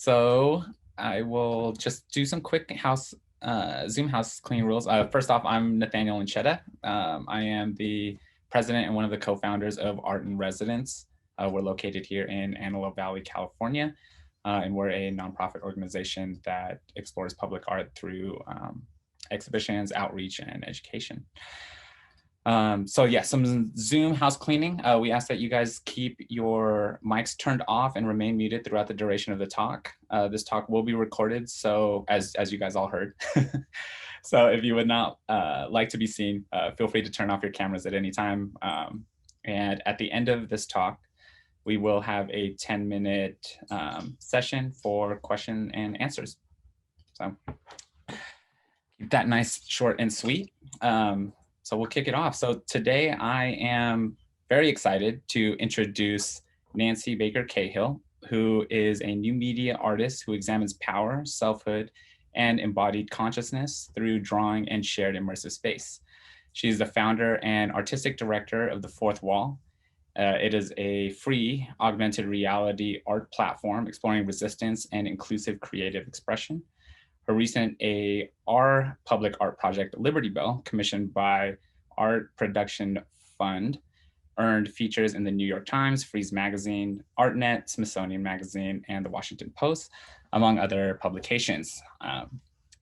So I will just do some quick Zoom house cleaning rules. First off, I'm Nathaniel Ancheta. I am the president and one of the co-founders of Art in Residence. We're located here in Antelope Valley, California, and we're a nonprofit organization that explores public art through exhibitions, outreach, and education. So yeah, some Zoom house cleaning. We ask that you guys keep your mics turned off and remain muted throughout the duration of the talk. This talk will be recorded, so as you guys all heard. So if you would not like to be seen, feel free to turn off your cameras at any time. And at the end of this talk, we will have a 10-minute session for question and answers. So keep that nice, short, and sweet. So we'll kick it off. So today I am very excited to introduce Nancy Baker Cahill, who is a new media artist who examines power, selfhood, and embodied consciousness through drawing and shared immersive space. She's the founder and artistic director of The Fourth Wall. It is a free augmented reality art platform exploring resistance and inclusive creative expression. Her recent AR public art project, Liberty Bell, commissioned by Art Production Fund, earned features in the New York Times, Frieze Magazine, ArtNet, Smithsonian Magazine, and the Washington Post, among other publications.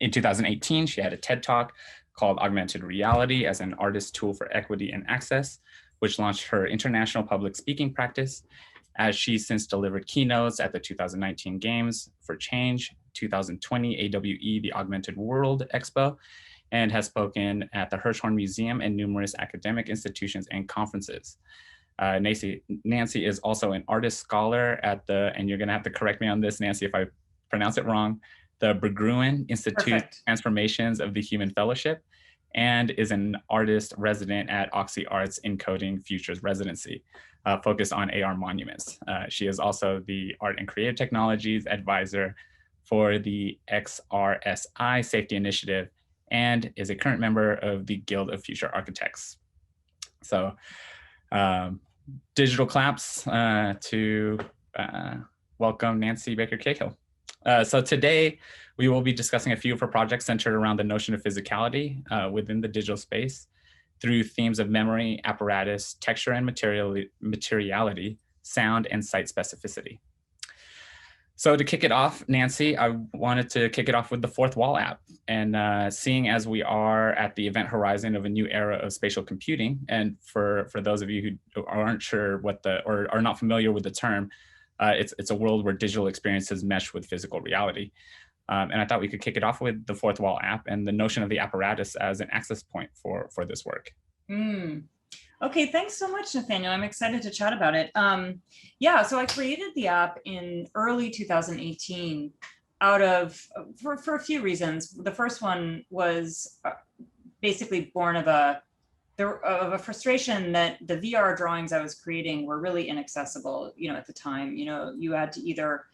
In 2018, she had a TED Talk called Augmented Reality as an Artist Tool for Equity and Access, which launched her international public speaking practice, as she's since delivered keynotes at the 2019 Games for Change, 2020 AWE, the Augmented World Expo, and has spoken at the Hirshhorn Museum and numerous academic institutions and conferences. Nancy is also an artist scholar at the, and you're gonna have to correct me on this, Nancy, if I pronounce it wrong, the Berggruen Institute Transformations of the Human Fellowship, and is an artist resident at Oxy Arts Encoding Futures Residency, focused on AR monuments. She is also the Art and Creative Technologies Advisor for the XRSI Safety Initiative and is a current member of the Guild of Future Architects. So digital claps to welcome Nancy Baker Cahill. So today we will be discussing a few of her projects centered around the notion of physicality within the digital space through themes of memory, apparatus, texture and materiality, sound, and site specificity. So to kick it off, Nancy, I wanted to kick it off with the Fourth Wall app. And seeing as we are at the event horizon of a new era of spatial computing, and for those of you who aren't sure what or are not familiar with the term, it's a world where digital experiences mesh with physical reality. And I thought we could kick it off with the Fourth Wall app and the notion of the apparatus as an access point for this work. Okay, thanks so much, Nathaniel. I'm excited to chat about it. Yeah, so I created the app in early 2018 for a few reasons. The first one was basically born of a frustration that the VR drawings I was creating were really inaccessible, at the time. You had to either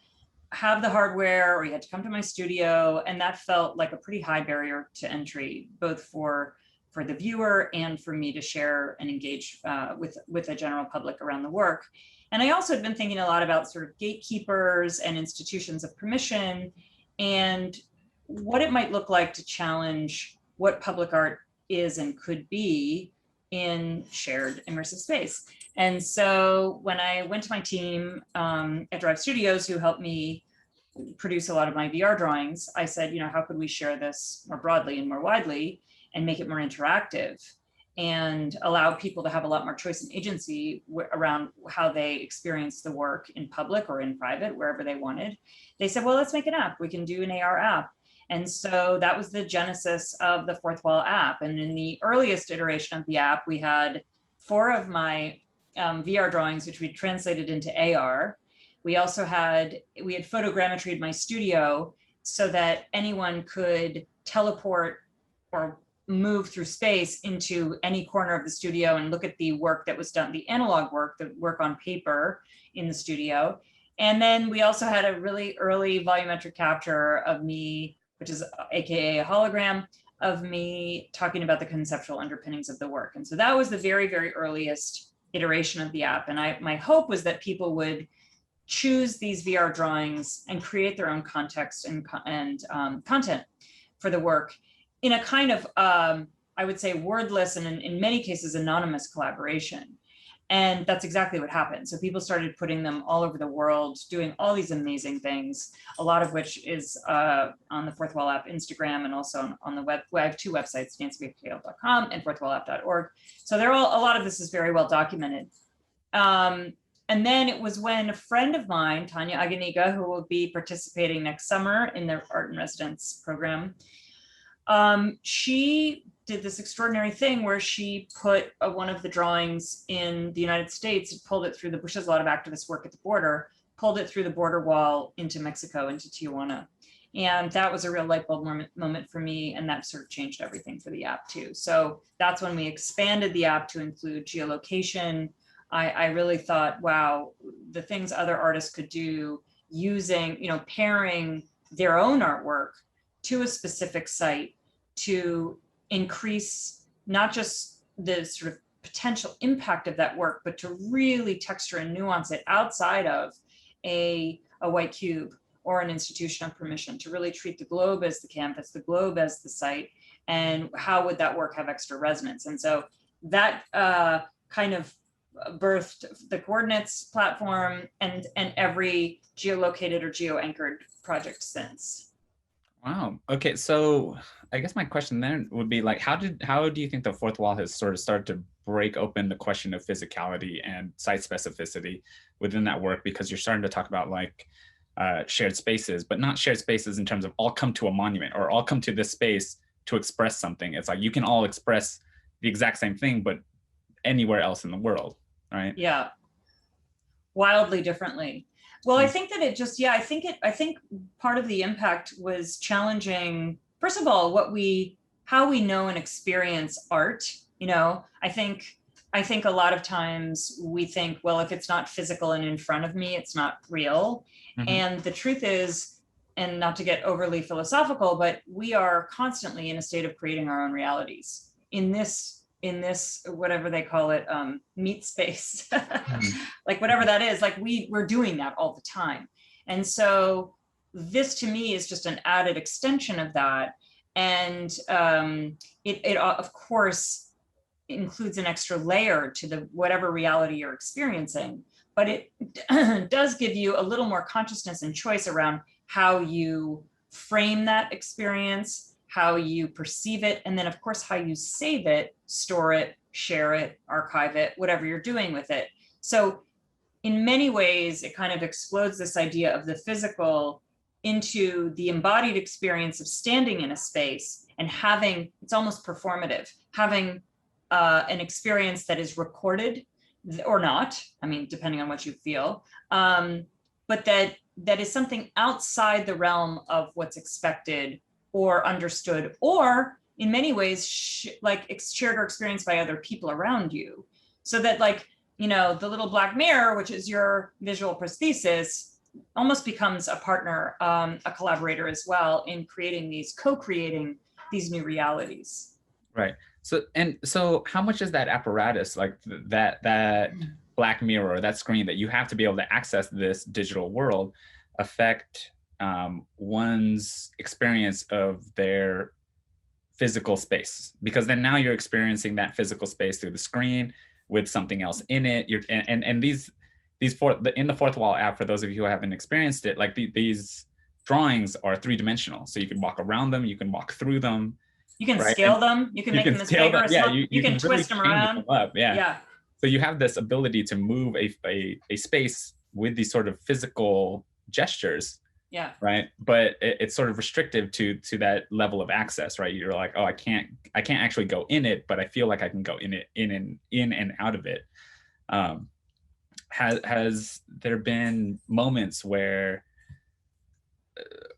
have the hardware or you had to come to my studio, and that felt like a pretty high barrier to entry, both for the viewer and for me to share and engage with the general public around the work. And I also had been thinking a lot about sort of gatekeepers and institutions of permission and what it might look like to challenge what public art is and could be in shared immersive space. And so when I went to my team at Drive Studios, who helped me produce a lot of my VR drawings, I said, how could we share this more broadly and more widely and make it more interactive and allow people to have a lot more choice and agency around how they experience the work in public or in private, wherever they wanted. They said, well, let's make an app. We can do an AR app. And so that was the genesis of the Fourth Wall app. And in the earliest iteration of the app, we had 4 of my VR drawings, which we translated into AR. We had photogrammetried my studio so that anyone could teleport or move through space into any corner of the studio and look at the work that was done, the analog work, the work on paper in the studio. And then we also had a really early volumetric capture of me, which is AKA a hologram of me talking about the conceptual underpinnings of the work. And so that was the very, very earliest iteration of the app. And my hope was that people would choose these VR drawings and create their own context and content for the work in a kind of, I would say, wordless and in many cases anonymous collaboration. And that's exactly what happened. So people started putting them all over the world, doing all these amazing things, a lot of which is on the Fourth Wall App Instagram and also on the web. Well, I have two websites, nancybakercahill.com and fourthwallapp.org. So they're all, a lot of this is very well documented. And then it was when a friend of mine, Tanya Aganiga, who will be participating next summer in the Art in Residence program, she did this extraordinary thing where she put one of the drawings in the United States, pulled it through the, she does a lot of activist work at the border, pulled it through the border wall into Mexico, into Tijuana. And that was a real light bulb moment for me. And that sort of changed everything for the app too. So that's when we expanded the app to include geolocation. I really thought, wow, the things other artists could do using, you know, pairing their own artwork to a specific site to increase not just the sort of potential impact of that work, but to really texture and nuance it outside of a white cube or an institution of permission, to really treat the globe as the canvas, the globe as the site, and how would that work have extra resonance? And so that kind of birthed the Coordinates platform and every geolocated or geo-anchored project since. Wow. Okay. So I guess my question then would be like, how do you think the fourth wall has sort of started to break open the question of physicality and site specificity within that work? Because you're starting to talk about like shared spaces, but not shared spaces in terms of all come to a monument or all come to this space to express something. It's like you can all express the exact same thing, but anywhere else in the world, right? Yeah, wildly differently. Well, I think that it just, yeah, I think part of the impact was challenging, first of all, how we know and experience art. You know, I think a lot of times we think, well, if it's not physical and in front of me, it's not real. Mm-hmm. And the truth is, and not to get overly philosophical, but we are constantly in a state of creating our own realities in this, whatever they call it, meat space, like whatever that is, like we're doing that all the time. And so this to me is just an added extension of that. And it of course includes an extra layer to the whatever reality you're experiencing, but it does give you a little more consciousness and choice around how you frame that experience, how you perceive it, and then of course how you save it, store it, share it, archive it, whatever you're doing with it. So in many ways, it kind of explodes this idea of the physical into the embodied experience of standing in a space and having, it's almost performative, having an experience that is recorded or not, I mean, depending on what you feel, but that is something outside the realm of what's expected or understood, or in many ways, like shared or experienced by other people around you. So that like, you know, the little black mirror, which is your visual prosthesis, almost becomes a partner, a collaborator as well in co-creating these new realities. Right. So how much is that apparatus, like that black mirror, or that screen that you have to be able to access this digital world, affect one's experience of their physical space? Because then now you're experiencing that physical space through the screen with something else in it. In the Fourth Wall app, for those of you who haven't experienced it, like these drawings are three-dimensional. So you can walk around them, you can walk through them. You can scale them. You can make them as big or small. You can twist them around. Yeah. So you have this ability to move a space with these sort of physical gestures. Yeah. Right. But it's sort of restrictive to that level of access, right? You're like, oh, I can't actually go in it, but I feel like I can go in and out of it. Has there been moments where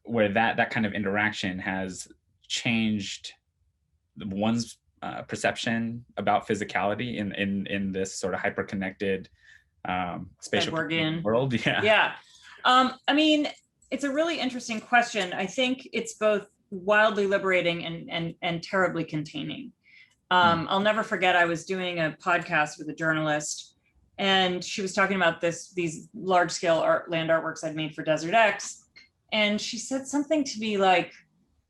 that kind of interaction has changed one's perception about physicality in this sort of hyper-connected spatial world? Yeah. I mean, it's a really interesting question. I think it's both wildly liberating and terribly containing. I'll never forget, I was doing a podcast with a journalist And she was talking about these large scale land artworks I'd made for Desert X. And she said something to me like,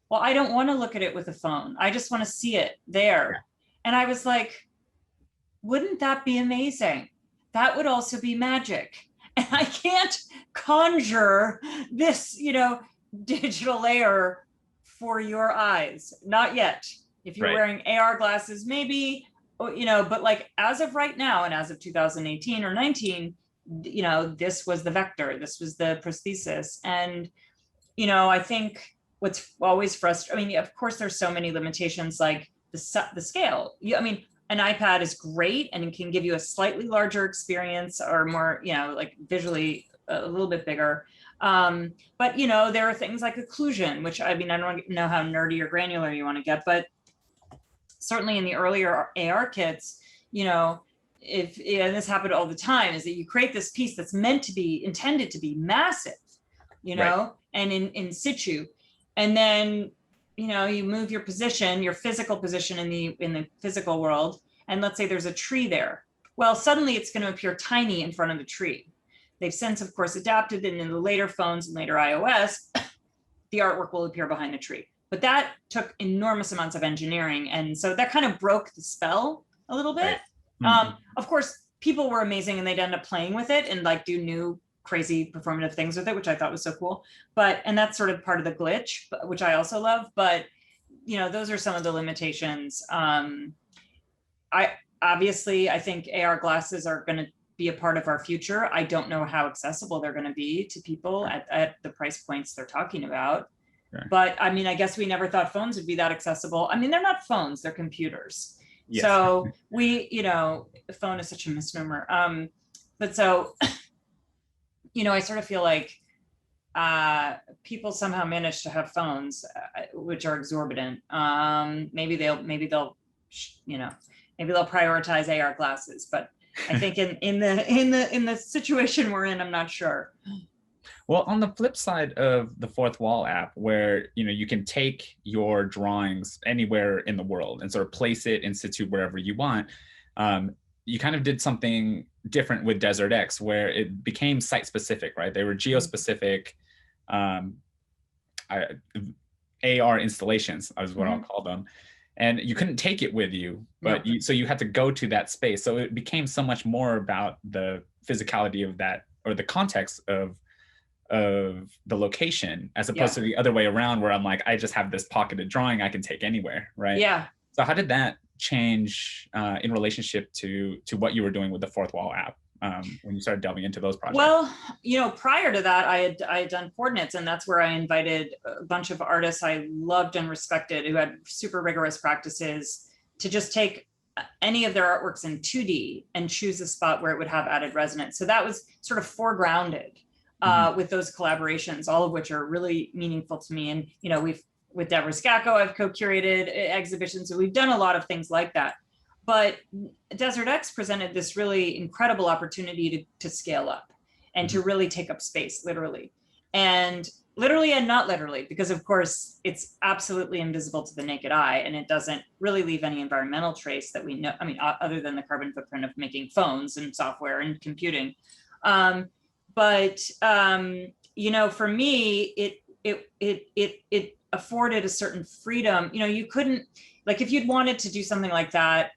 well, I don't want to look at it with a phone. I just want to see it there. And I was like, wouldn't that be amazing? That would also be magic. And I can't conjure this, digital layer for your eyes. Not yet. If you're wearing AR glasses, maybe, but like as of right now and as of 2018 or 19, this was the vector, this was the prosthesis. And, I think what's always frustrating, I mean, of course, there's so many limitations like the scale. An iPad is great and it can give you a slightly larger experience or more, like visually a little bit bigger. But, there are things like occlusion, which I don't know how nerdy or granular you want to get, but certainly in the earlier AR kits, and this happened all the time, is that you create this piece that's intended to be massive, and in situ. And then, you move your position, your physical position in the physical world. And let's say there's a tree there. Well, suddenly it's going to appear tiny in front of the tree. They've since, of course, adapted it in the later phones and later iOS. The artwork will appear behind the tree. But that took enormous amounts of engineering. And so that kind of broke the spell a little bit. Of course, people were amazing and they'd end up playing with it and like do new crazy performative things with it, which I thought was so cool. And that's sort of part of the glitch, which I also love. But, those are some of the limitations. I think AR glasses are going to be a part of our future. I don't know how accessible they're going to be to people at the price points they're talking about. Sure. But I guess we never thought phones would be that accessible. They're not phones, they're computers. Yes. So the phone is such a misnomer. But so, I sort of feel like people somehow manage to have phones, which are exorbitant. Maybe they'll prioritize AR glasses, but I think in the situation we're in, I'm not sure. Well, on the flip side of the Fourth Wall app, where you can take your drawings anywhere in the world and sort of place it in situ wherever you want, you kind of did something different with Desert X, where it became site specific, right? They were geospecific AR installations, is what I'll call them. And you couldn't take it with you, but so you had to go to that space. So it became so much more about the physicality of that, or the context of the location, as opposed to the other way around, where I'm like, I just have this pocketed drawing I can take anywhere, right? Yeah. So how did that change in relationship to what you were doing with the Fourth Wall app when you started delving into those projects? Well, prior to that, I had done coordinates, and that's where I invited a bunch of artists I loved and respected who had super rigorous practices to just take any of their artworks in 2D and choose a spot where it would have added resonance. So that was sort of foregrounded with those collaborations, all of which are really meaningful to me. And, with Deborah Scacco, I've co-curated exhibitions. So we've done a lot of things like that. But Desert X presented this really incredible opportunity to scale up and to really take up space, literally. And not literally, because of course it's absolutely invisible to the naked eye, and it doesn't really leave any environmental trace that we know, other than the carbon footprint of making phones and software and computing. For me, it afforded a certain freedom. You couldn't, like, if you'd wanted to do something like that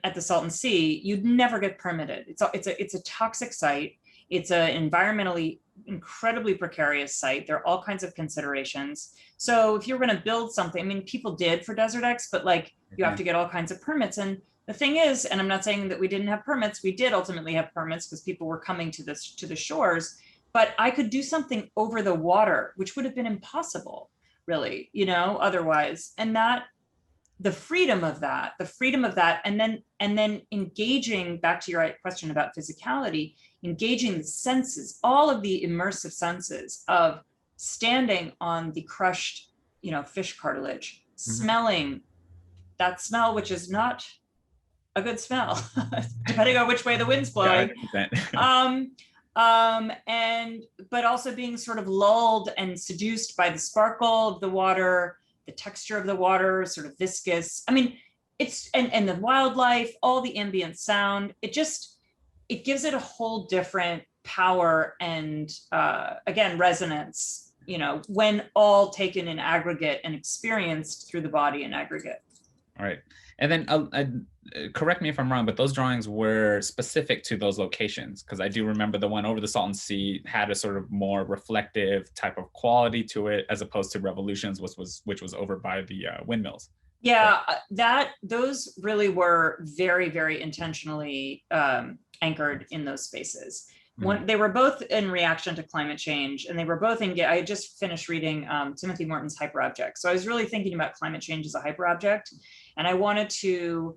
at the Salton Sea, you'd never get permitted. It's a toxic site. It's an environmentally incredibly precarious site. There are all kinds of considerations. So if you're going to build something, people did for Desert X, but you have to get all kinds of permits. And the thing is, and I'm not saying that we didn't have permits, we did ultimately have permits because people were coming to the shores, but I could do something over the water, which would have been impossible, really, otherwise. And the freedom of that, and then engaging, back to your question about physicality, engaging the senses, all of the immersive senses of standing on the crushed, fish cartilage, smelling that smell, which is not a good smell, depending on which way the wind's blowing. But also being sort of lulled and seduced by the sparkle of the water, the texture of the water, sort of viscous. It's, and the wildlife, all the ambient sound, it just, it gives it a whole different power and again, resonance, when all taken in aggregate and experienced through the body in aggregate. All right. And then correct me if I'm wrong, but those drawings were specific to those locations, because I do remember the one over the Salton Sea had a sort of more reflective type of quality to it, as opposed to Revolutions, which was over by the windmills. Yeah, those really were very, very intentionally anchored in those spaces. They were both in reaction to climate change, and they were both I had just finished reading Timothy Morton's Hyperobject. So I was really thinking about climate change as a hyperobject, and I wanted to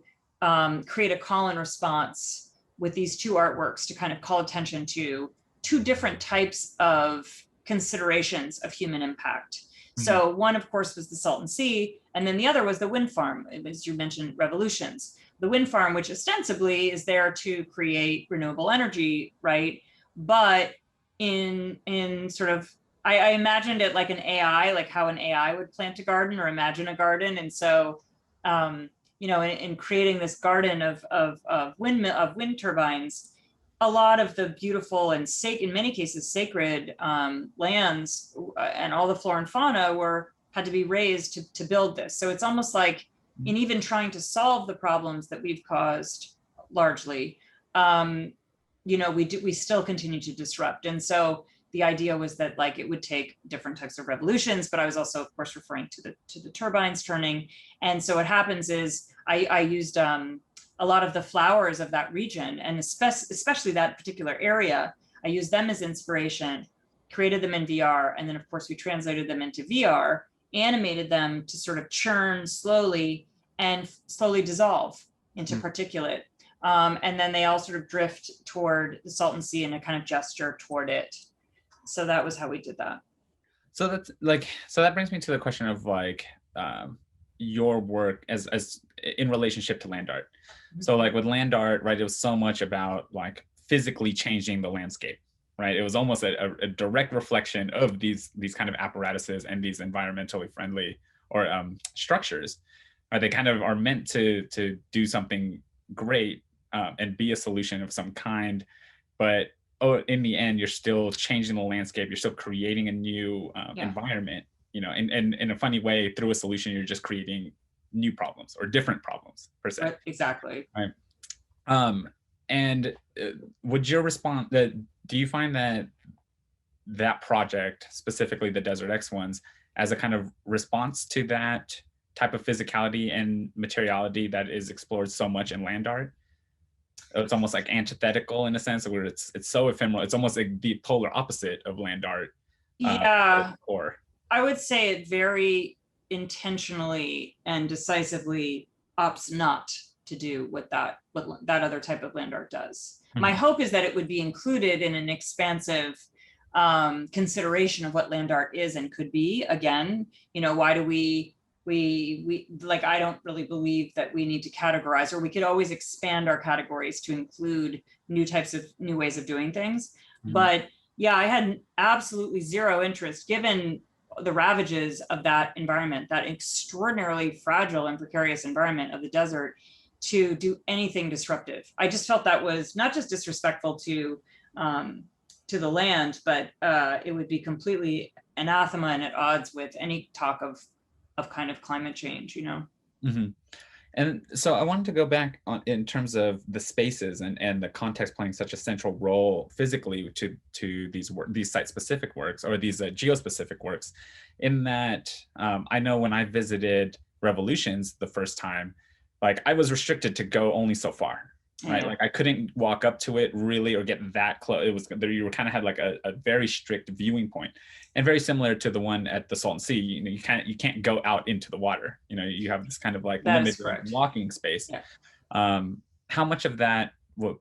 create a call and response with these two artworks to kind of call attention to two different types of considerations of human impact. So one, of course, was the Salton Sea, and then the other was the wind farm, as you mentioned, Revolutions. The wind farm, which ostensibly is there to create renewable energy, right? But in sort of, I imagined it like an AI, like how an AI would plant a garden or imagine a garden. And so, in creating this garden of wind turbines, a lot of the beautiful and in many cases sacred lands and all the flora and fauna had to be raised to build this. So it's almost like, in even trying to solve the problems that we've caused largely, we still continue to disrupt. And so the idea was that like it would take different types of revolutions, but I was also, of course, referring to the turbines turning. And so what happens is I used a lot of the flowers of that region, and especially that particular area. I used them as inspiration, created them in VR, and then of course we translated them into VR, animated them to sort of churn slowly and slowly dissolve into particulate. And then they all sort of drift toward the Salton Sea in a kind of gesture toward it. So that was how we did that. So that brings me to the question of like your work as in relationship to land art. So like with land art, right, it was so much about like physically changing the landscape, right? It was almost a direct reflection of these kind of apparatuses and these environmentally friendly or structures, right? They kind of are meant to do something great and be a solution of some kind, but in the end, you're still changing the landscape. You're still creating a new environment, and in a funny way, through a solution, you're just creating new problems or different problems per se. Right, exactly. Right. And would your response do you find that project, specifically the Desert X ones, as a kind of response to that type of physicality and materiality that is explored so much in land art? It's almost like antithetical in a sense, where it's so ephemeral. It's almost like the polar opposite of land art. Or I would say it very intentionally and decisively opts not to do what that other type of land art does. My hope is that it would be included in an expansive consideration of what land art is and could be. Again, why do we like, I don't really believe that we need to categorize, or we could always expand our categories to include new ways of doing things. But yeah, I had absolutely zero interest, given the ravages of that environment, that extraordinarily fragile and precarious environment of the desert, to do anything disruptive. I just felt that was not just disrespectful to the land, but it would be completely anathema and at odds with any talk of kind of climate change, And so I wanted to go back in terms of the spaces and the context playing such a central role physically to these site-specific works, or these geospecific works, in that I know when I visited Revolutions the first time, like I was restricted to go only so far, right? Like I couldn't walk up to it really or get that close. It was there, you kind of had like a very strict viewing point, and very similar to the one at the Salton Sea. You can't go out into the water. You have this kind of like limited walking space. How much of that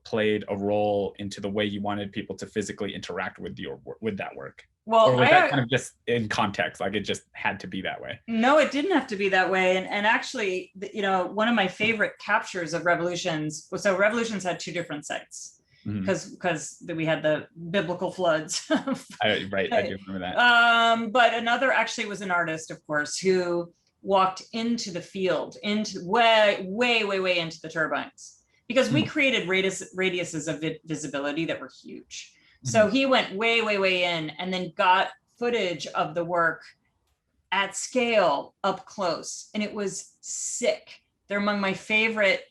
played a role into the way you wanted people to physically interact with that work? Well, or was that kind of just in context, like it just had to be that way? No, it didn't have to be that way. And actually, one of my favorite captures of Revolutions, so Revolutions had two different sites, because we had the biblical floods. Right, I do remember that. But another actually was an artist, of course, who walked into the field, into way into the turbines, because we Hmm. created radiuses of visibility that were huge. So he went way, way, way in and then got footage of the work at scale up close. And it was sick. They're among my favorite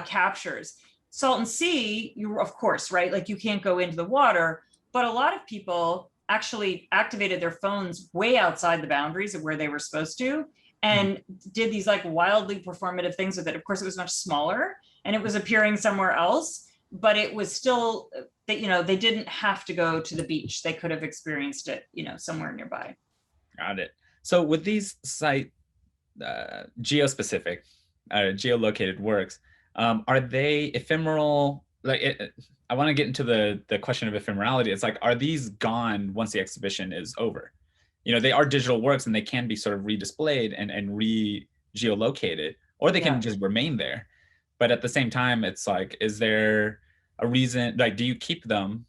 captures. Salton Sea, you of course, right? Like you can't go into the water, but a lot of people actually activated their phones way outside the boundaries of where they were supposed to and did these like wildly performative things with it. Of course, it was much smaller and it was appearing somewhere else, but it was still that, you know, they didn't have to go to the beach. They could have experienced it, you know, somewhere nearby. Got it. So with these site geospecific, geolocated works, are they ephemeral? Like, I want to get into the question of ephemerality. It's like, are these gone once the exhibition is over? You know, they are digital works and they can be sort of redisplayed and re-geolocated, or they can just remain there. But at the same time, it's like, is there a reason, like, do you keep them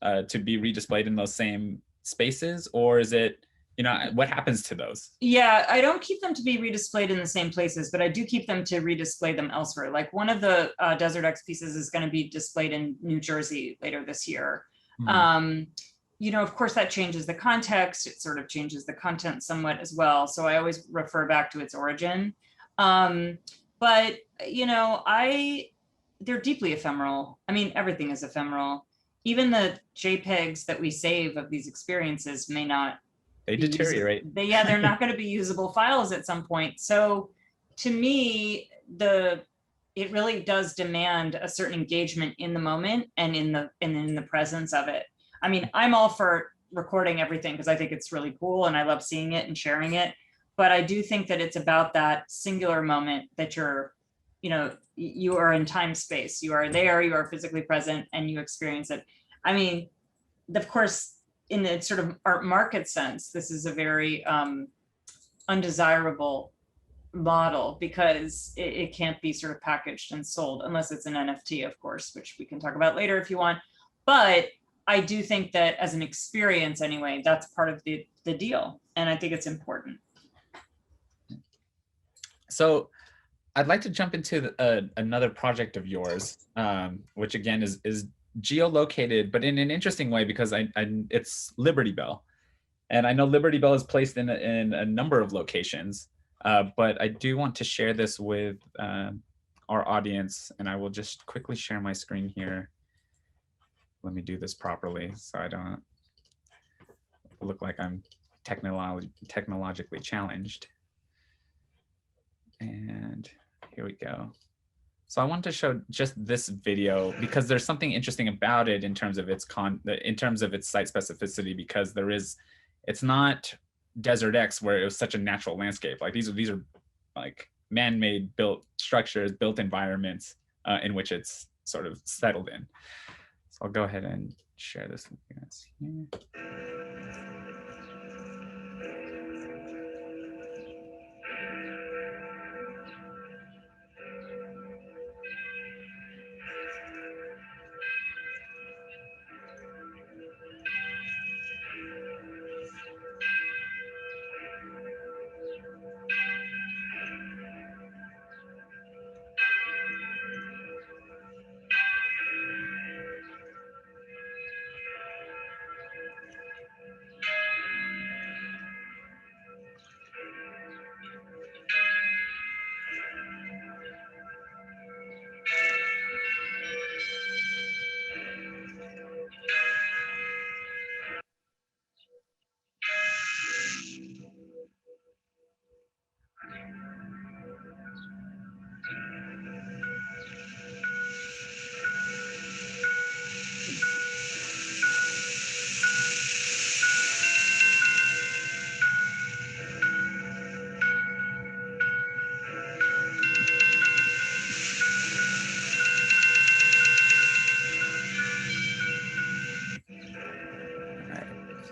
to be redisplayed in those same spaces, or is it, you know, what happens to those? Yeah, I don't keep them to be redisplayed in the same places, but I do keep them to redisplay them elsewhere. Like one of the Desert X pieces is going to be displayed in New Jersey later this year. You know, of course, that changes the context. It sort of changes the content somewhat as well. So I always refer back to its origin. But, you know, they're deeply ephemeral. I mean, everything is ephemeral. Even the JPEGs that we save of these experiences may not They deteriorate. they're not going to be usable files at some point. So to me, it really does demand a certain engagement in the moment and in the presence of it. I mean, I'm all for recording everything because I think it's really cool and I love seeing it and sharing it. But I do think that it's about that singular moment that you're, you know, you are in time space. You are there, you are physically present, and you experience it. I mean, of course, in the sort of art market sense, this is a very undesirable model because it can't be sort of packaged and sold unless it's an NFT, of course, which we can talk about later if you want. But I do think that as an experience anyway, that's part of the deal. And I think it's important. So I'd like to jump into another project of yours, which again is geolocated, but in an interesting way because it's Liberty Bell. And I know Liberty Bell is placed in a number of locations, but I do want to share this with our audience, and I will just quickly share my screen here. Let me do this properly so I don't look like I'm technologically challenged. And here we go. So I wanted to show just this video because there's something interesting about it in terms of its site specificity, because it's not Desert X where it was such a natural landscape. Like these are like man-made built structures, built environments in which it's sort of settled in. So I'll go ahead and share this with you guys here.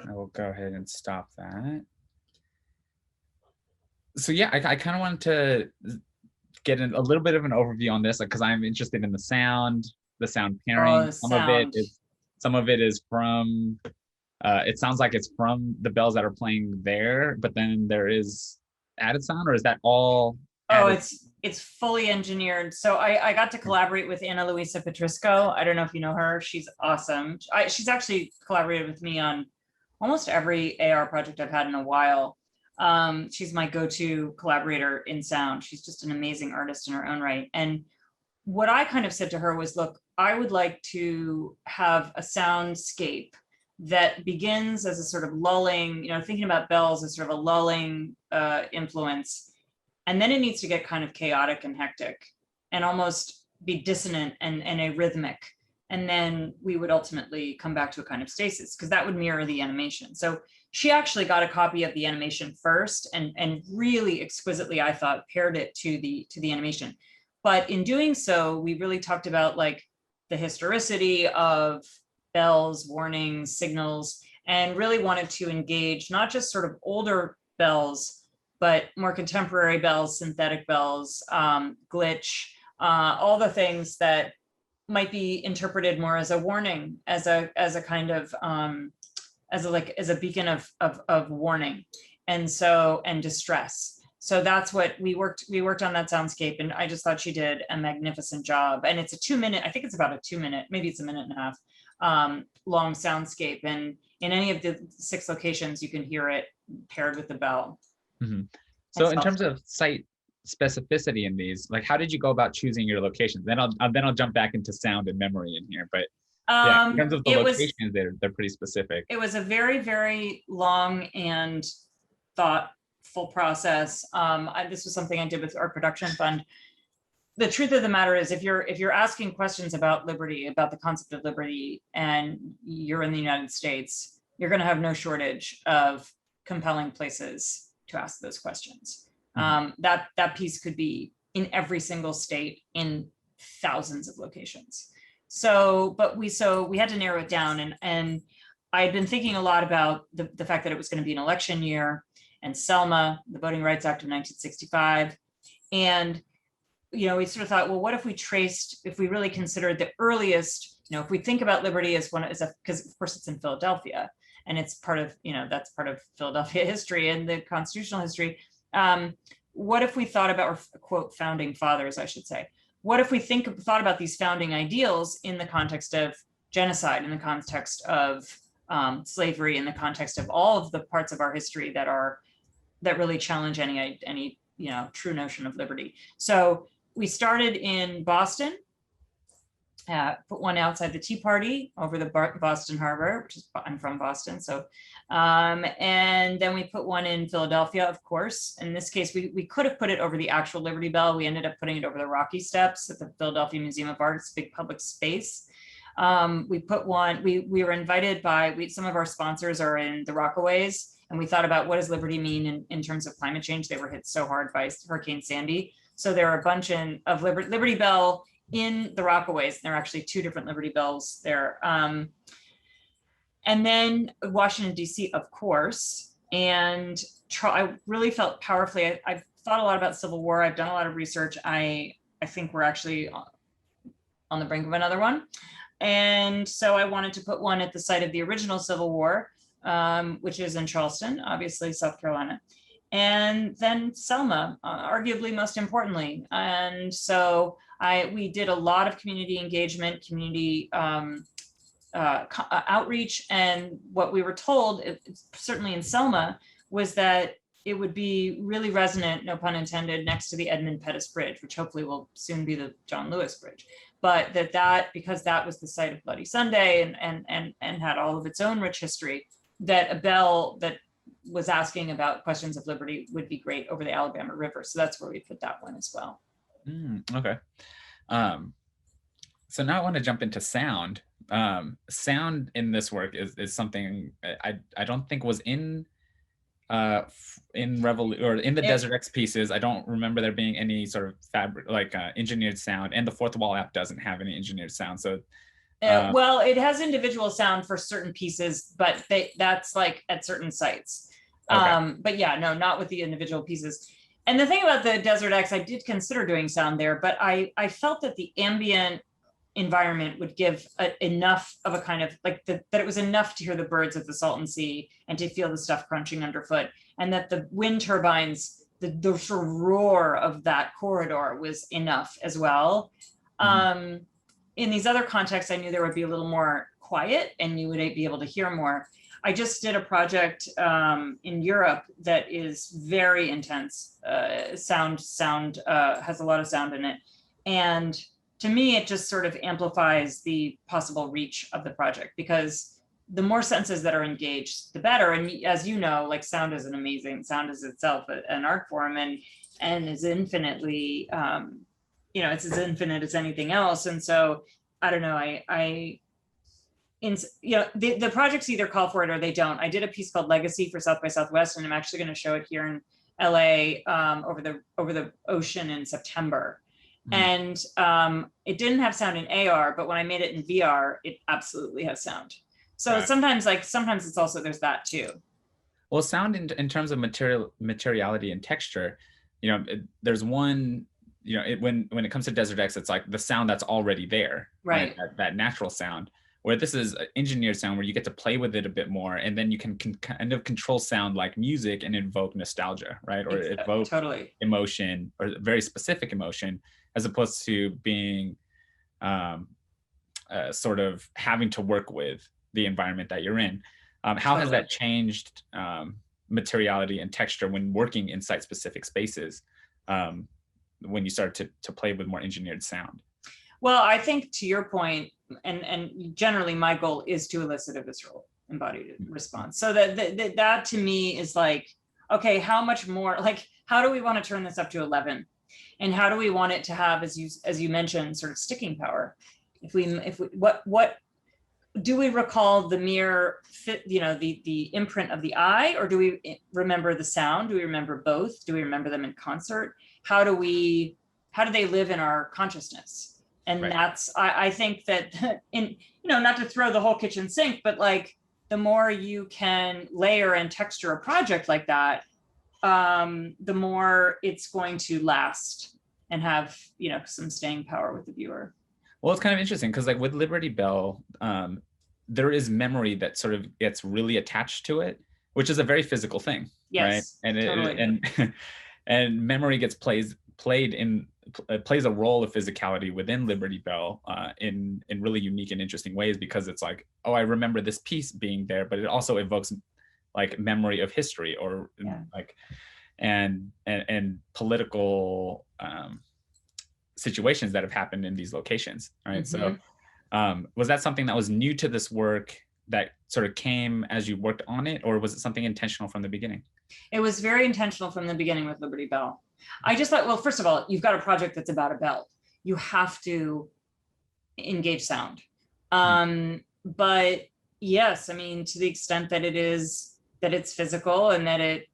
I will go ahead and stop that. So yeah, I kind of wanted to get a little bit of an overview on this because I'm interested in the sound pairing. Oh, the sound. Some of it is from it sounds like it's from the bells that are playing there, but then there is added sound, or is that all added? it's fully engineered. So I got to collaborate with Ana Luisa Petrisco. I don't know if you know her. She's awesome. She's actually collaborated with me on almost every AR project I've had in a while. She's my go-to collaborator in sound. She's just an amazing artist in her own right. And what I kind of said to her was, look, I would like to have a soundscape that begins as a sort of lulling, thinking about bells as sort of a lulling influence. And then it needs to get kind of chaotic and hectic and almost be dissonant and arrhythmic. And then we would ultimately come back to a kind of stasis, because that would mirror the animation. So she actually got a copy of the animation first and really exquisitely, I thought, paired it to the animation. But in doing so, we really talked about like the historicity of bells, warnings, signals, and really wanted to engage not just sort of older bells, but more contemporary bells, synthetic bells, glitch, all the things that might be interpreted more as a warning, as a kind of as a beacon of warning, and distress. So that's what we worked on that soundscape, and I just thought she did a magnificent job. And it's a 2-minute, I think it's about a 2-minute, maybe it's a minute and a half, long soundscape. And in any of the 6 locations, you can hear it paired with the bell. Mm-hmm. So in terms of site specificity in these, like, how did you go about choosing your locations? Then I'll jump back into sound and memory in here. But yeah, in terms of the locations, they're pretty specific. It was a very, very long and thoughtful process. This was something I did with our production fund. The truth of the matter is, if you're asking questions about liberty, about the concept of liberty, and you're in the United States, you're going to have no shortage of compelling places to ask those questions. That piece could be in every single state in thousands of locations. So we had to narrow it down, and I had been thinking a lot about the fact that it was going to be an election year, and Selma, the Voting Rights Act of 1965, and we sort of thought, well, what if we really considered the earliest, if we think about liberty as because of course it's in Philadelphia, and it's part of, that's part of Philadelphia history and the constitutional history. What if we thought about, or quote, founding fathers, I should say, what if we thought about these founding ideals in the context of genocide, in the context of slavery, in the context of all of the parts of our history that really challenge any true notion of liberty. So we started in Boston, put one outside the Tea Party over the Boston Harbor, which is, I'm from Boston. So, and then we put one in Philadelphia, of course. In this case, we could have put it over the actual Liberty Bell. We ended up putting it over the Rocky Steps at the Philadelphia Museum of Art. It's a big public space. We put one, we were invited by, some of our sponsors are in the Rockaways, and we thought about what does liberty mean in terms of climate change. They were hit so hard by Hurricane Sandy. So there are a bunch of Liberty Bell in the Rockaways. There are actually 2 different Liberty Bells there. And then Washington, D.C., of course. And I really felt powerfully, I've thought a lot about Civil War. I've done a lot of research. I think we're actually on the brink of another one. And so I wanted to put one at the site of the original Civil War, which is in Charleston, obviously, South Carolina. And then Selma, arguably most importantly. And so we did a lot of community engagement, community outreach. And what we were told, certainly in Selma, was that it would be really resonant, no pun intended, next to the Edmund Pettus Bridge, which hopefully will soon be the John Lewis Bridge. But because that was the site of Bloody Sunday and had all of its own rich history, that a bell that was asking about questions of liberty would be great over the Alabama River. So that's where we put that one as well. Okay. So now I want to jump into sound. Sound in this work is something I don't think was in the Desert X pieces. I don't remember there being any sort of engineered sound, and the Fourth Wall app doesn't have any engineered sound. So well, it has individual sound for certain pieces, but that's like at certain sites. Okay. But yeah, no, not with the individual pieces. And the thing about the Desert X, I did consider doing sound there, but I felt that the ambient environment would give enough of a kind of that it was enough to hear the birds of the Salton Sea and to feel the stuff crunching underfoot, and that the wind turbines the sort of roar of that corridor was enough as well. In these other contexts, I knew there would be a little more quiet and you would be able to hear more. I just did a project in Europe that is very intense. Sound has a lot of sound in it. And to me, it just sort of amplifies the possible reach of the project, because the more senses that are engaged, the better. And as you know, like sound is itself an art form, and is infinitely, it's as infinite as anything else. And so I don't know, the projects either call for it or they don't. I did a piece called Legacy for South by Southwest, and I'm actually going to show it here in LA over the ocean in September. And it didn't have sound in AR, but when I made it in VR, it absolutely has sound. So sometimes it's also, there's that too. Well, sound in terms of materiality and texture, there's one, when it comes to Desert X, it's like the sound that's already there, right? That natural sound. Where this is engineered sound, where you get to play with it a bit more, and then you can kind of control sound like music and invoke nostalgia, right? Or evoke emotion, or very specific emotion, as opposed to being sort of having to work with the environment that you're in. How has that changed materiality and texture when working in site-specific spaces, when you start to play with more engineered sound? Well, I think to your point, and generally my goal is to elicit a visceral embodied response. So that to me is like, okay, how much more, like, how do we want to turn this up to 11? And how do we want it to have, as you mentioned, sort of sticking power? What do we recall the mere the imprint of the eye, or do we remember the sound? Do we remember both? Do we remember them in concert? How do they live in our consciousness? And that's, I think that not to throw the whole kitchen sink, but like the more you can layer and texture a project like that, the more it's going to last and have, some staying power with the viewer. Well, it's kind of interesting because like with Liberty Bell, there is memory that sort of gets really attached to it, which is a very physical thing, right? And totally. And memory gets plays a role of physicality within Liberty Bell in really unique and interesting ways, because it's like, oh, I remember this piece being there, but it also evokes like memory of history, or like and political situations that have happened in these locations, right? So was that something that was new to this work that sort of came as you worked on it, or was it something intentional from the beginning? It was very intentional from the beginning with Liberty Bell. I just thought, well, first of all, you've got a project that's about a bell. You have to engage sound. But yes, I mean, to the extent that it's physical, and that it,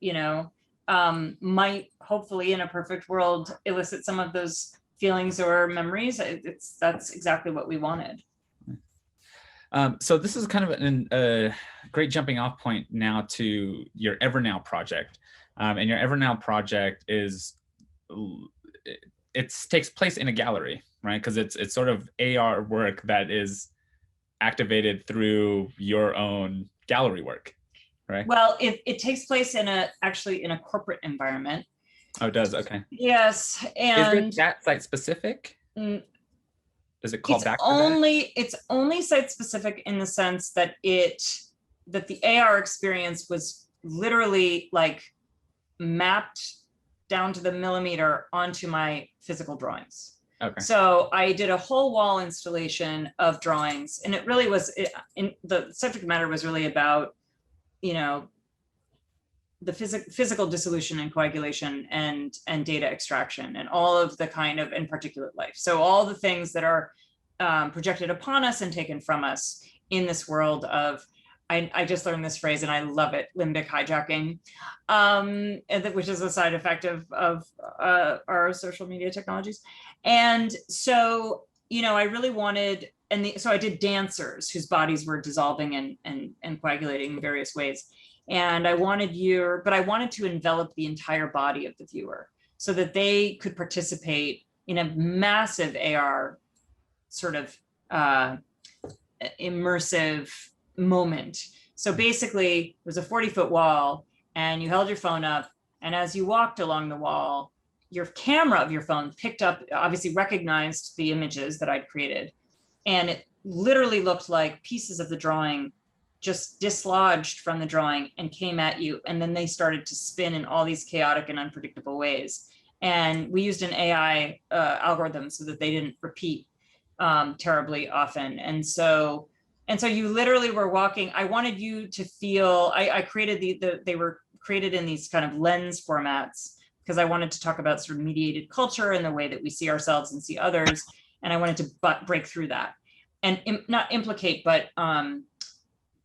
might hopefully in a perfect world elicit some of those feelings or memories, that's exactly what we wanted. So this is kind of a great jumping off point now to your EverNow project. And your EverNow project takes place in a gallery, right? Because it's sort of AR work that is activated through your own gallery work, right? Well, it takes place actually in a corporate environment. Oh, it does? Okay. Yes. And is it that site specific? Does it call back to that? It's only site specific in the sense that the AR experience was literally like mapped down to the millimeter onto my physical drawings. Okay. So I did a whole wall installation of drawings, and it really was, the subject matter was really about, the physical dissolution and coagulation and data extraction and all of the kind of in particulate life. So all the things that are projected upon us and taken from us in this world of, I just learned this phrase and I love it, limbic hijacking, which is a side effect of our social media technologies. And so, I really wanted, so I did dancers whose bodies were dissolving and coagulating in various ways. And I wanted to envelop the entire body of the viewer so that they could participate in a massive AR sort of immersive moment. So basically, it was a 40-foot wall, and you held your phone up, And as you walked along the wall, your camera of your phone picked up, obviously recognized the images that I'd created. And it literally looked like pieces of the drawing just dislodged from the drawing and came at you. And then they started to spin in all these chaotic and unpredictable ways. And we used an AI algorithm so that they didn't repeat terribly often. And so you literally were walking. I wanted you to feel, I created they were created in these kind of lens formats because I wanted to talk about sort of mediated culture and the way that we see ourselves and see others. And I wanted to break through that and not implicate, but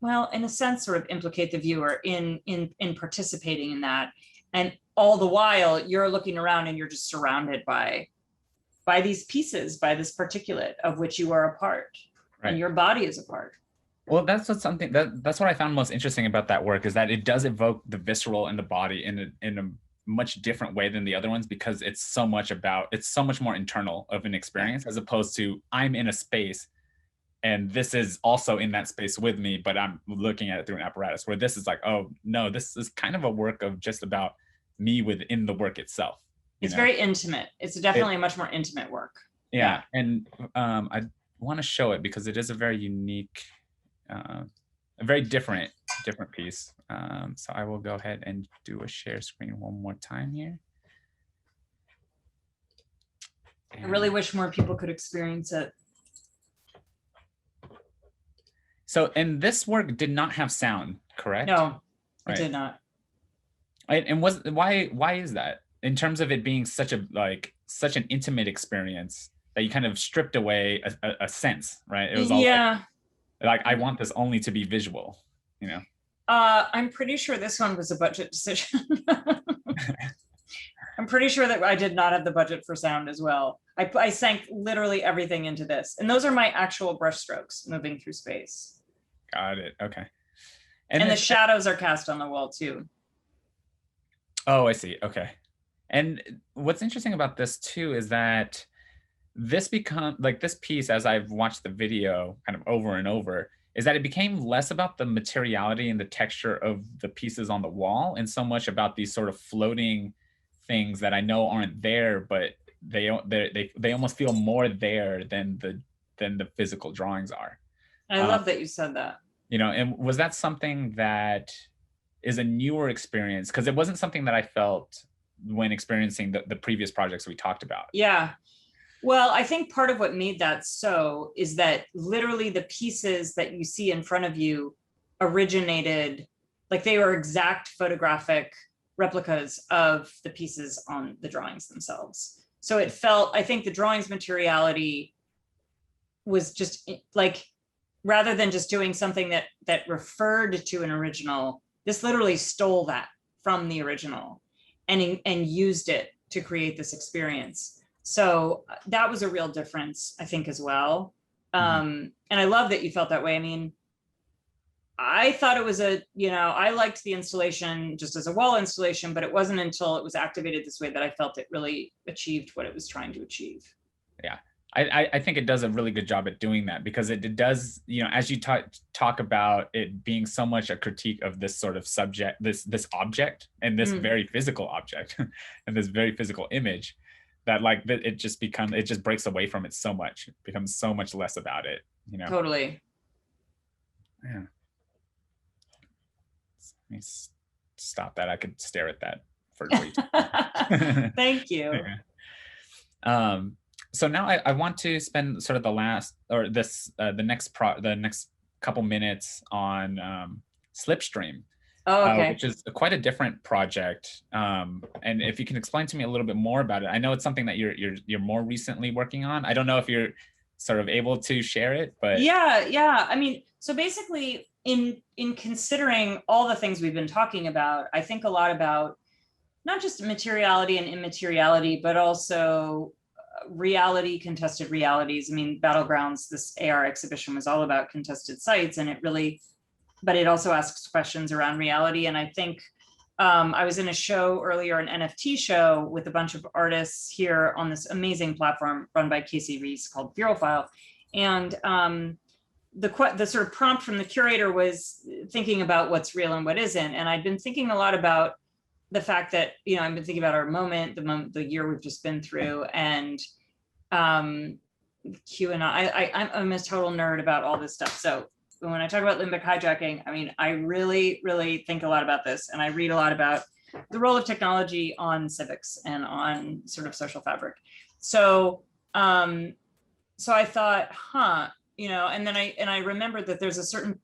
well, in a sense, sort of implicate the viewer in participating in that. And all the while you're looking around and you're just surrounded by these pieces, by this particulate of which you are a part, right. And your body is a part. Well, that's what I found most interesting about that work, is that it does evoke the visceral and the body in a much different way than the other ones, because it's so much more internal of an experience, as opposed to I'm in a space and this is also in that space with me, but I'm looking at it through an apparatus, where this is like, oh no, this is kind of a work of just about me within the work itself. It's very intimate. It's definitely a much more intimate work. Yeah. And I want to show it because it is a very unique, a very different piece. So I will go ahead and do a share screen one more time here. I really wish more people could experience it. So, and this work did not have sound, correct? No, it did not. And why is that? In terms of it being such an intimate experience that you kind of stripped away a sense, right? It was all like I want this only to be visual, you know? I'm pretty sure this one was a budget decision. I'm pretty sure that I did not have the budget for sound as well. I sank literally everything into this. And those are my actual brush strokes moving through space. Got it. Okay. And the shadows are cast on the wall too. Oh, I see. Okay. And what's interesting about this too is that this piece, as I've watched the video kind of over and over, is that it became less about the materiality and the texture of the pieces on the wall, and so much about these sort of floating things that I know aren't there, but they almost feel more there than the physical drawings are. I love that you said that. You know, and was that something that is a newer experience? Because it wasn't something that I felt when experiencing the previous projects we talked about. Yeah. Well, I think part of what made that so is that literally the pieces that you see in front of you originated, like they were exact photographic replicas of the pieces on the drawings themselves. So it felt, I think the drawings materiality was just like, rather than just doing something that referred to an original, this literally stole that from the original and used it to create this experience. So that was a real difference, I think, as well. And I love that you felt that way. I mean, I thought it was I liked the installation just as a wall installation, but it wasn't until it was activated this way that I felt it really achieved what it was trying to achieve. Yeah. I think it does a really good job at doing that, because it does, as you talk about it being so much a critique of this sort of subject, this object, and this very physical object and this very physical image, that it just breaks away from it so much. It becomes so much less about it, Totally. Yeah. Let me stop that. I could stare at that for way too long. Thank you. Yeah. So now I want to spend sort of the next couple minutes on Slipstream, which is quite a different project. And if you can explain to me a little bit more about it. I know it's something that you're more recently working on. I don't know if you're sort of able to share it, but yeah. I mean, so basically, in considering all the things we've been talking about, I think a lot about not just materiality and immateriality, but also reality, contested realities. I mean, Battlegrounds, this AR exhibition was all about contested sites, and but it also asks questions around reality. And I think I was in a show earlier, an NFT show with a bunch of artists here on this amazing platform run by Casey Reese called Bureaufile. And the sort of prompt from the curator was thinking about what's real and what isn't. And I'd been thinking a lot about the fact that, you know, I've been thinking about our moment, the year we've just been through, and Q and I'm a total nerd about all this stuff. So when I talk about limbic hijacking, I mean, I really, really think a lot about this, and I read a lot about the role of technology on civics and on sort of social fabric. So, so I thought, you know, and then I remembered that there's a certain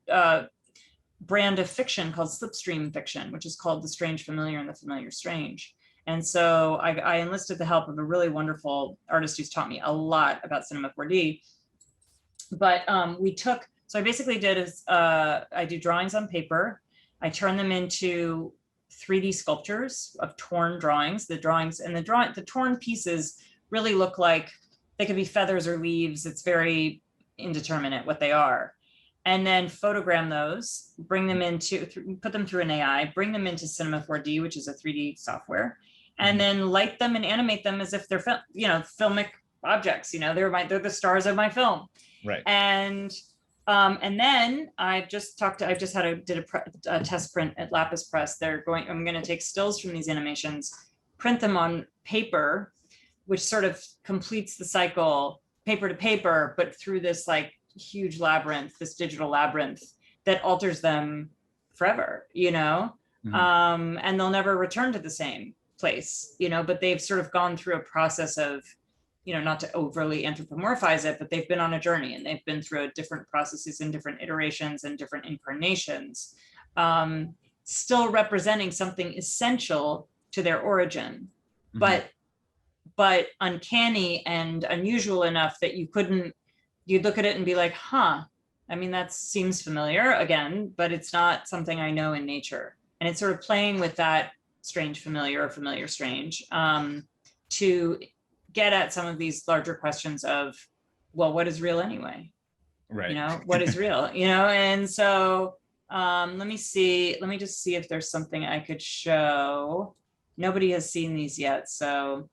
brand of fiction called slipstream fiction, which is called The Strange Familiar and the Familiar Strange. And so I enlisted the help of a really wonderful artist who's taught me a lot about Cinema 4D. But so I basically did is I do drawings on paper. I turn them into 3D sculptures of torn drawings. The torn pieces really look like they could be feathers or leaves. It's very indeterminate what they are. And then photogram those, bring them into, put them through an AI, bring them into Cinema 4D, which is a 3D software, and then light them and animate them as if they're, you know, filmic objects. You know, they're the stars of my film. Right. And then did a test print at Lapis Press. I'm going to take stills from these animations, print them on paper, which sort of completes the cycle, paper to paper, but through this like huge labyrinth, this digital labyrinth that alters them forever, you know. And they'll never return to the same place, you know, but they've sort of gone through a process of, you know, not to overly anthropomorphize it, but they've been on a journey, and they've been through different processes and different iterations and different incarnations, still representing something essential to their origin, but uncanny and unusual enough that you'd look at it and be like, I mean, that seems familiar again, but it's not something I know in nature. And it's sort of playing with that strange familiar or familiar strange to get at some of these larger questions of, well, what is real anyway? Right. You know, what is real, you know? And so let me just see if there's something I could show. Nobody has seen these yet, so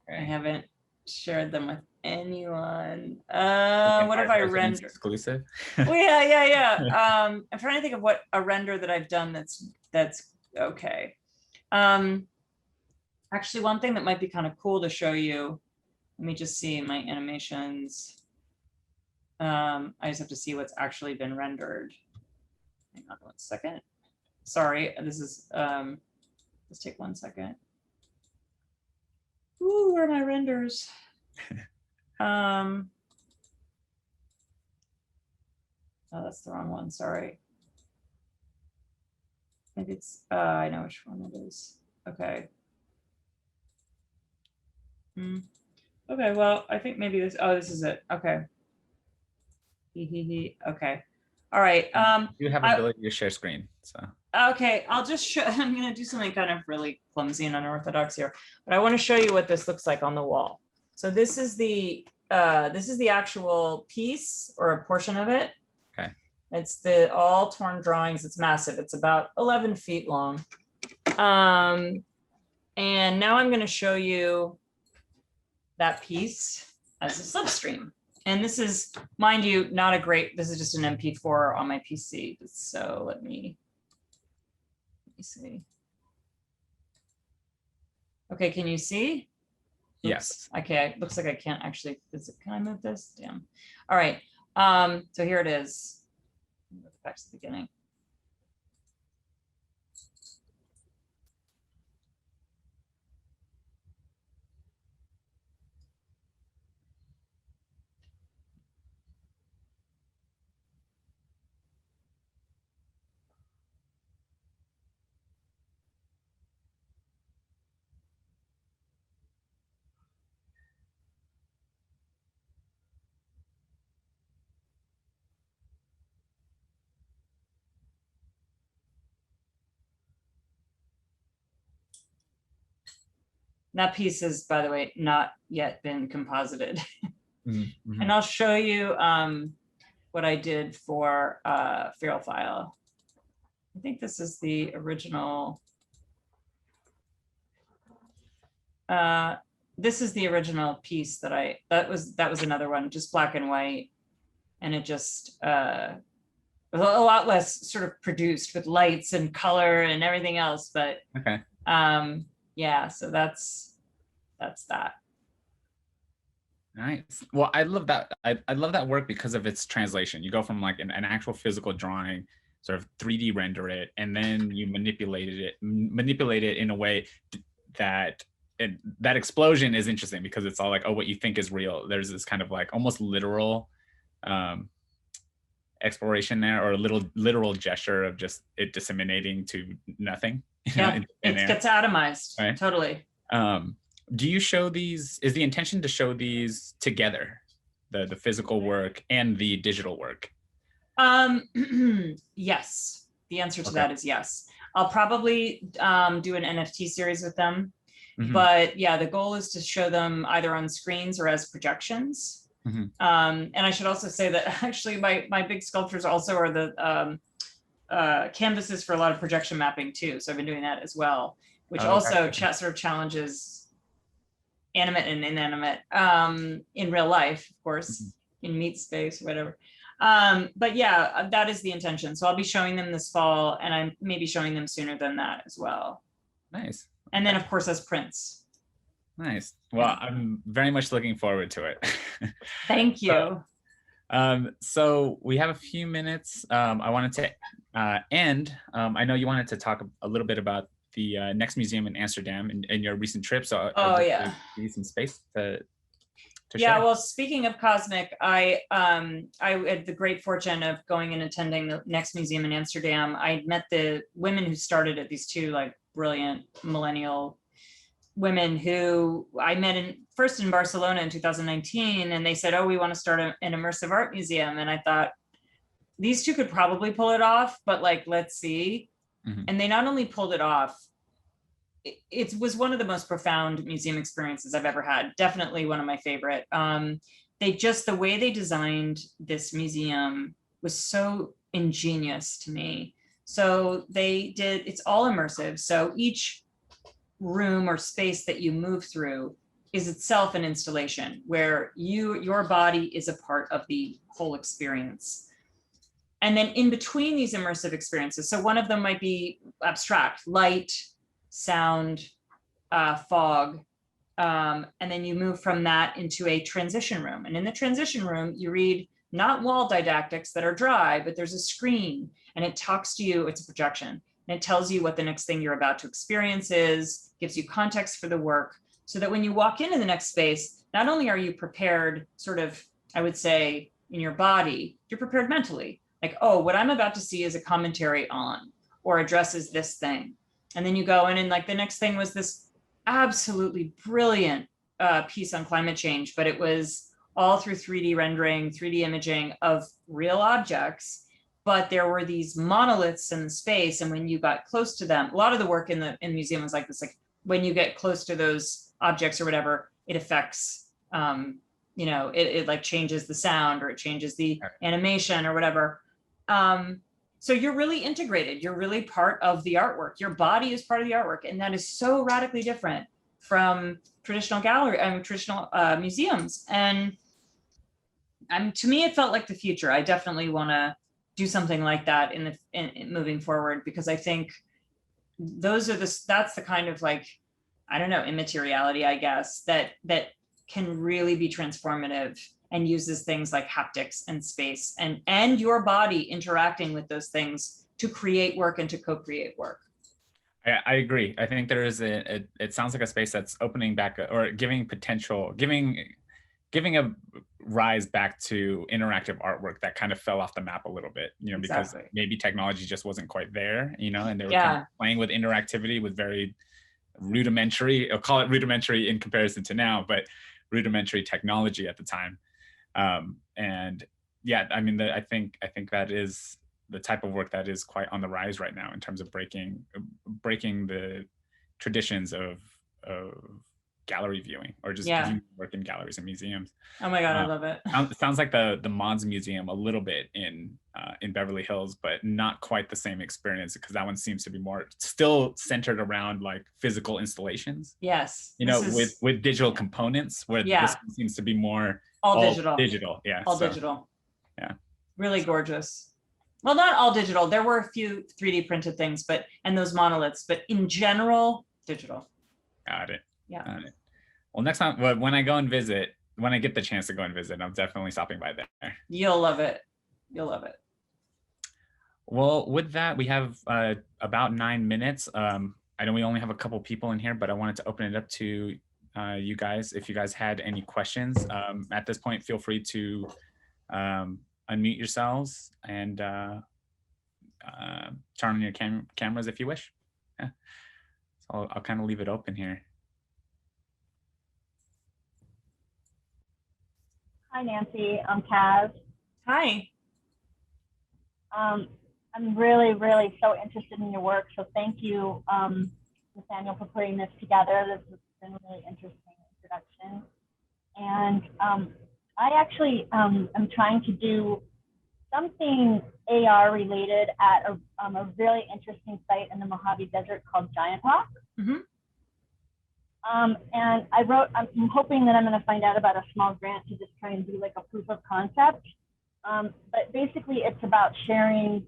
I haven't shared them with anyone. What have I rendered? Exclusive. Well, yeah. I'm trying to think of what a render that I've done that's okay. Actually, one thing that might be kind of cool to show you. Let me just see my animations. I just have to see what's actually been rendered. Hang on 1 second. Sorry, this is let's take 1 second. Ooh, where are my renders? Oh, that's the wrong one, sorry. Maybe it's, I know which one it is. Okay. Okay, well, I think maybe this is it. Okay. Okay. All right. You have ability to share screen, so. Okay, I'll just show, I'm gonna do something kind of really clumsy and unorthodox here, but I want to show you what this looks like on the wall. So this is the actual piece or a portion of it. Okay. It's the all torn drawings. It's massive. It's about 11 feet long. And now I'm going to show you that piece as a slipstream. And this is, mind you, not a great, this is just an MP4 on my PC. So let me see. Okay, can you see? Yes. Okay, looks like I can't actually, can I move this? Damn. All right, so here it is. Back to the beginning. That piece has, by the way, not yet been composited. And I'll show you what I did for Feral File. I think this is the original. This is the original piece that was another one, just black and white. And it just was a lot less sort of produced with lights and color and everything else. But okay. Yeah, so that's that. Nice. Well, I love that. I love that work because of its translation. You go from like an actual physical drawing, sort of 3D render it, and then you manipulate it in a way that that explosion is interesting because it's all like, oh, what you think is real. There's this kind of like almost literal um, exploration there, or a little literal gesture of just it disseminating to nothing. Yeah, it gets atomized. Right? Totally. Do you show these, is the intention to show these together, the physical work and the digital work? Yes, the answer to that is yes. I'll probably do an NFT series with them, but yeah, the goal is to show them either on screens or as projections. And I should also say that actually my big sculptures also are the canvases for a lot of projection mapping too. So I've been doing that as well, which also sort of challenges animate and inanimate in real life, of course, in meat space, whatever. But yeah, that is the intention. So I'll be showing them this fall, and I'm maybe showing them sooner than that as well. Nice. And then of course as prints. Nice. Well, I'm very much looking forward to it. Thank you. So we have a few minutes. I wanted to end. I know you wanted to talk a little bit about the next museum in Amsterdam and your recent trip. So yeah, give you some space to yeah, share. well, speaking of cosmic, I had the great fortune of going and attending the next museum in Amsterdam. I met the women who started it, these two like brilliant millennial women who I met first in Barcelona in 2019, and they said, oh, we want to start an immersive art museum. And I thought these two could probably pull it off, but like, let's see. And they not only pulled it off, it was one of the most profound museum experiences I've ever had. Definitely one of my favorite. The way they designed this museum was so ingenious to me. So it's all immersive. So each room or space that you move through is itself an installation where your body is a part of the whole experience. And then in between these immersive experiences, so one of them might be abstract, light, sound, fog, and then you move from that into a transition room. And in the transition room, you read not wall didactics that are dry, but there's a screen and it talks to you, it's a projection, and it tells you what the next thing you're about to experience is, gives you context for the work, so that when you walk into the next space, not only are you prepared sort of, I would say, in your body, you're prepared mentally. Like, oh, what I'm about to see is a commentary on, or addresses this thing. And then you go in and like the next thing was this absolutely brilliant piece on climate change, but it was all through 3D rendering, 3D imaging of real objects. But there were these monoliths in the space. And when you got close to them, a lot of the work in the museum was like this, like when you get close to those objects or whatever, it affects, it like changes the sound or it changes the animation or whatever. So you're really integrated. You're really part of the artwork. Your body is part of the artwork. And that is so radically different from traditional museums. And to me, it felt like the future. I definitely want to do something like that in moving forward, because I think that's the kind of like, I don't know, immateriality, I guess, that can really be transformative and uses things like haptics and space and your body interacting with those things to create work and to co-create work. I agree. I think there is it sounds like a space that's opening back or giving a rise back to interactive artwork that kind of fell off the map a little bit, because maybe technology just wasn't quite there, and they were kind of playing with interactivity with very rudimentary, I'll call it rudimentary in comparison to now, but rudimentary technology at the time. And yeah, I mean, I think that is the type of work that is quite on the rise right now in terms of breaking the traditions of gallery viewing, or just viewing work in galleries and museums. Oh my God, I love it. Sounds like the Mons Museum a little bit in Beverly Hills, but not quite the same experience, because that one seems to be more still centered around like physical installations. Yes. With digital components, where this one seems to be more all digital. Yeah. All digital. Yeah. Really gorgeous. Well, not all digital. There were a few 3D printed things, and those monoliths, but in general, digital. Got it. Yeah. Got it. Well, next time, when I go and visit, when I get the chance to go and visit, I'm definitely stopping by there. You'll love it. You'll love it. Well, with that, we have about 9 minutes. I know we only have a couple people in here, but I wanted to open it up to you guys. If you guys had any questions, at this point, feel free to unmute yourselves and turn on your cameras if you wish. Yeah. So I'll kind of leave it open here. Hi, Nancy. I'm Kaz. Hi. I'm really, really so interested in your work. So thank you, Nathaniel, for putting this together. This has been a really interesting introduction. And I actually am trying to do something AR related at a really interesting site in the Mojave Desert called Giant Rock. Mm-hmm. And I'm hoping that I'm going to find out about a small grant to just try and do like a proof of concept. But basically it's about sharing,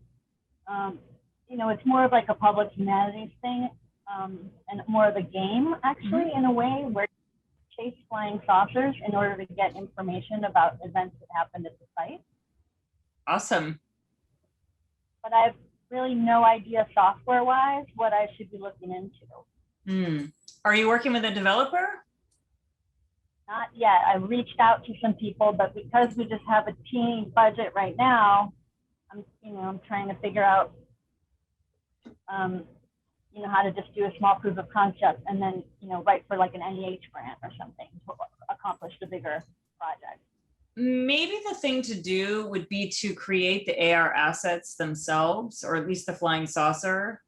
it's more of like a public humanities thing, and more of a game actually, in a way, where you chase flying saucers in order to get information about events that happened at the site. Awesome. But I have really no idea software-wise what I should be looking into. Are you working with a developer? Not yet. I reached out to some people, but because we just have a teeny budget right now, I'm trying to figure out, how to just do a small proof of concept and then, write for like an NEH grant or something to accomplish the bigger project. Maybe the thing to do would be to create the AR assets themselves, or at least the flying saucer,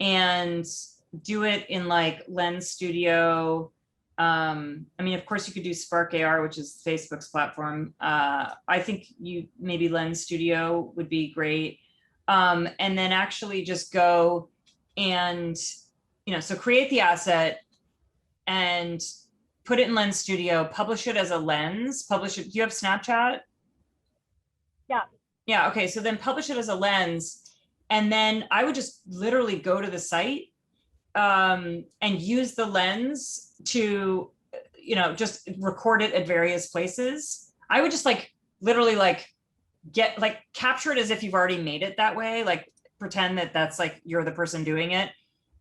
and do it in like Lens Studio. Of course you could do Spark AR, which is Facebook's platform. I think maybe Lens Studio would be great. And then actually just go and, so create the asset and put it in Lens Studio, publish it as a lens, publish it. Do you have Snapchat? Yeah. Yeah. Okay. So then publish it as a lens. And then I would just literally go to the site and use the lens to, just record it at various places. I would just literally capture it as if you've already made it that way. Like pretend that that's like, you're the person doing it,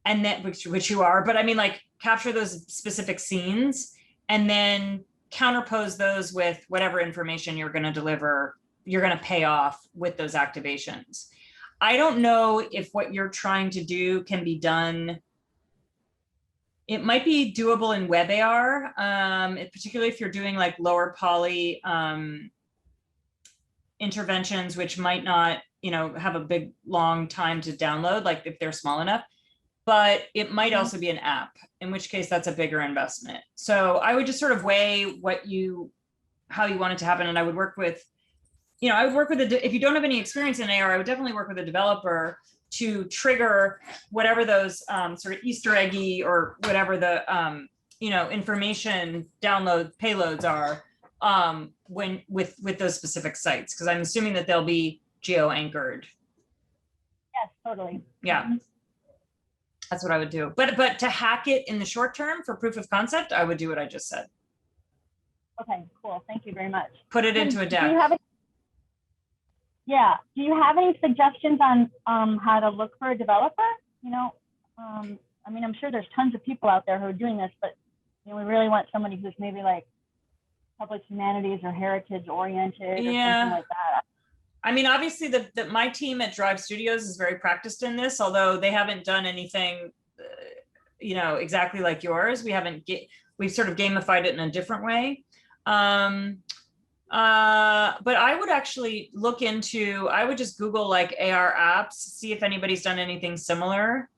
and then, which you are, but capture those specific scenes and then counterpose those with whatever information you're going to deliver, you're going to pay off with those activations. I don't know if what you're trying to do can be done. It might be doable in WebAR, particularly if you're doing like lower poly interventions, which might not, have a big, long time to download, like if they're small enough, but it might also be an app, in which case that's a bigger investment. So I would just sort of weigh how you want it to happen. And I would work with, if you don't have any experience in AR, I would definitely work with a developer to trigger whatever those sort of Easter eggy or whatever the information download payloads are with those specific sites, because I'm assuming that they'll be geo anchored. Yes, totally. Yeah, that's what I would do. But to hack it in the short term for proof of concept, I would do what I just said. Okay, cool. Thank you very much. Put it into a deck. Do you have any suggestions on how to look for a developer? I'm sure there's tons of people out there who are doing this, but we really want somebody who's maybe like public humanities or heritage oriented or something like that. Obviously my team at Drive Studios is very practiced in this, although they haven't done anything, exactly like yours. We've sort of gamified it in a different way. But I would actually I would just Google like AR apps, see if anybody's done anything similar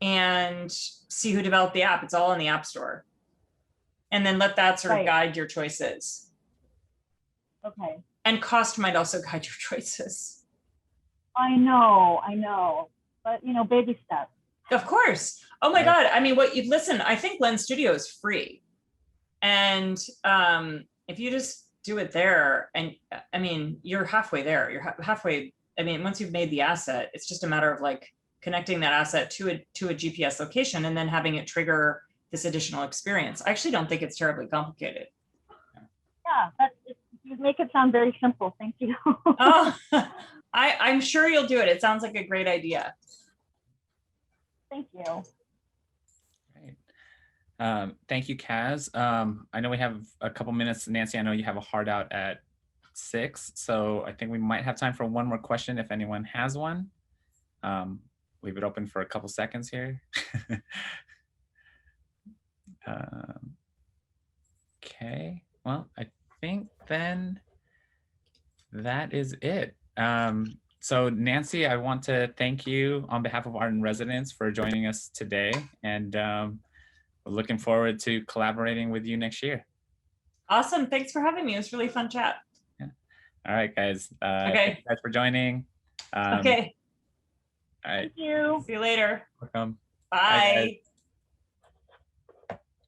and see who developed the app. It's all in the App Store. And then let that sort of guide your choices. Okay. And cost might also guide your choices. I know, but baby steps. Of course. Oh my God. Listen, I think Lens Studio is free. And if you just do it there, and you're halfway there. You're halfway. Once you've made the asset, it's just a matter of connecting that asset to a GPS location and then having it trigger this additional experience. I actually don't think it's terribly complicated. Yeah, you make it sound very simple. Thank you. Oh, I'm sure you'll do it. It sounds like a great idea. Thank you. Great. Thank you, Kaz. I know we have a couple minutes. Nancy, I know you have a hard out at 6, so I think we might have time for one more question if anyone has one. Leave it open for a couple seconds here. Okay, well, I think then that is it. So Nancy, I want to thank you on behalf of Art in Residence for joining us today, and we're looking forward to collaborating with you next year. Awesome. Thanks for having me. It was really fun chat. Yeah. All right, guys. Okay. Thank you guys for joining. Okay. All right. Thank you. See you later. Welcome. Bye. Bye,